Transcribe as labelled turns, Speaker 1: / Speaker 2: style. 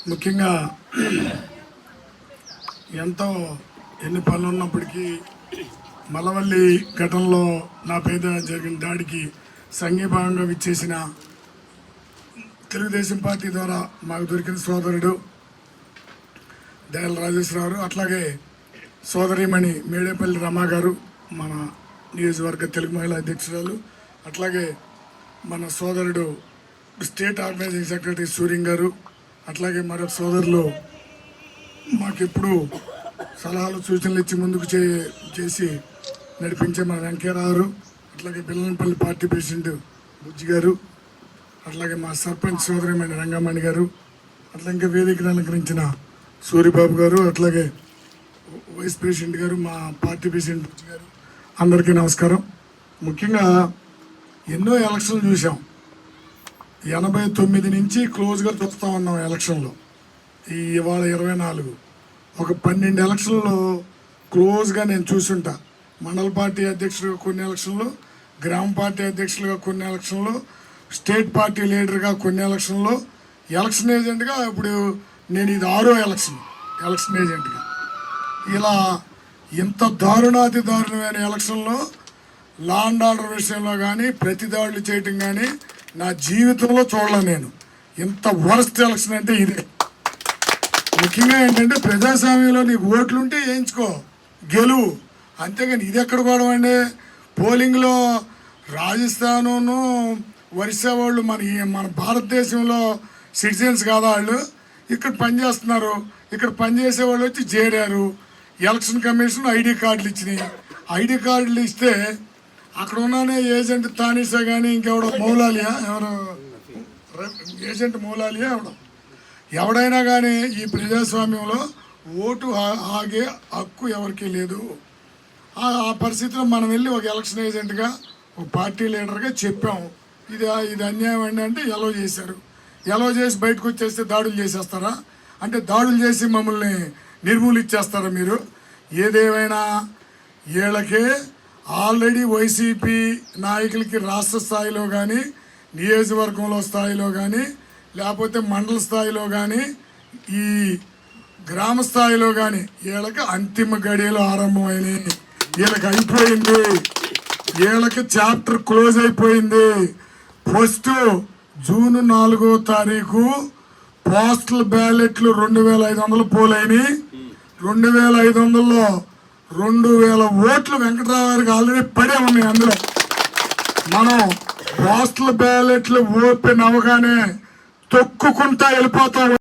Speaker 1: ముఖ్యంగా ఎంతో ఎన్ని పనులు ఉన్నప్పటికీ మలవల్లి ఘటనలో నా పేద జరిగిన దాడికి సంఘీభావంగా విచ్చేసిన తెలుగుదేశం పార్టీ ద్వారా మాకు దొరికిన సోదరుడు దయాల రాజేశ్వరరావు, అట్లాగే సోదరిమణి మేడేపల్లి రమా గారు, మన నియోజకవర్గ తెలుగు మహిళా అధ్యక్షురాలు, అట్లాగే మన సోదరుడు స్టేట్ ఆర్గనైజింగ్ సెక్రటరీ సూర్యం గారు, అట్లాగే మరొక సోదరులు మాకెప్పుడు సలహాలు సూచనలు ఇచ్చి ముందుకు చేసి నడిపించే మన వెంకయ్యరావు, అట్లాగే బిల్లనపల్లి పార్టీ ప్రెసిడెంట్ బుజ్జి గారు, అట్లాగే మా సర్పంచ్ సోదరిమైన రంగమణి గారు, అట్లా ఇంకా వేదికను అలంకరించిన సూర్యబాబు గారు, అట్లాగే వైస్ ప్రెసిడెంట్ గారు, మా పార్టీ ప్రెసిడెంట్ బుజ్జి గారు, అందరికీ నమస్కారం. ముఖ్యంగా ఎన్నో ఎలక్షన్లు చూసాం. 89 నుంచి క్లోజ్గా చూస్తూ ఉన్నాం ఎలక్షన్లో. ఇవాళ 24, ఒక 12 ఎలక్షన్లో క్లోజ్గా నేను చూసుంటా. మండల పార్టీ అధ్యక్షులుగా కొన్ని ఎలక్షన్లు, గ్రామ పార్టీ అధ్యక్షులుగా కొన్ని ఎలక్షన్లు, స్టేట్ పార్టీ లీడర్గా కొన్ని ఎలక్షన్లు, ఎలక్షన్ ఏజెంట్గా ఇప్పుడు నేను ఇది 6వ ఎలక్షన్ ఏజెంట్గా. ఇలా ఇంత దారుణాతి దారుణమైన ఎలక్షన్లో లా అండ్ ఆర్డర్ విషయంలో కానీ ప్రతి దాడులు చేయటం కానీ నా జీవితంలో చూడలే నేను. ఇంత వరస్ట్ ఎలక్షన్ అంటే ఇదే. ముఖ్యంగా ఏంటంటే ప్రజాస్వామ్యంలో నీకు ఓట్లుంటే వేయించుకో, గెలువు, అంతేగాని ఇది ఎక్కడ కూడా అండి. పోలింగ్లో రాజస్థాను, ఒరిస్సా వాళ్ళు మన భారతదేశంలో సిటిజన్స్ కాదా వాళ్ళు? ఇక్కడ పనిచేస్తున్నారు. ఇక్కడ పనిచేసే వాళ్ళు వచ్చి చేరారు. ఎలక్షన్ కమిషన్ ఐడి కార్డులు ఇచ్చినాయి. ఐడి కార్డులు ఇస్తే అక్కడ ఉన్నానే ఏజెంట్ తానీసా కానీ ఇంకెవడో మౌలాలియా, ఎవరు ఏజెంట్ మౌలాలియా ఎవడైనా కానీ ఈ ప్రజాస్వామ్యంలో ఓటు ఆగే హక్కు ఎవరికీ లేదు. ఆ పరిస్థితిలో మనం వెళ్ళి ఒక ఎలక్షన్ ఏజెంట్గా, ఒక పార్టీ లీడర్గా చెప్పాము, ఇది అన్యాయం అండి అంటే ఎలో చేశారు. ఎలో చేసి బయటకు వచ్చేస్తే దాడులు చేసేస్తారా? అంటే దాడులు చేసి మమ్మల్ని నిర్మూలించేస్తారా మీరు? ఏదేమైనా వీళ్ళకే ఆల్రెడీ వైసీపీ నాయకులకి రాష్ట్ర స్థాయిలో కానీ, నియోజకవర్గంలో స్థాయిలో కానీ, లేకపోతే మండల స్థాయిలో కానీ, ఈ గ్రామ స్థాయిలో కానీ వీళ్ళకి అంతిమ గడియలు ఆరంభమైనవి. వీళ్ళకి అయిపోయింది. వీళ్ళకి చాప్టర్ క్లోజ్ అయిపోయింది. ఫస్ట్ జూన్ 4వ తారీఖు పోస్టల్ బ్యాలెట్లు 2500 పోలైనవి. 2500లో 2000 ఓట్లు వెంకటరావు గారికి ఆల్రెడీ పడే ఉన్నాయి. అందులో మనం పోస్టల్ బ్యాలెట్లు ఓపెన్ అవగానే తొక్కుకుంటా వెళ్ళిపోతాం.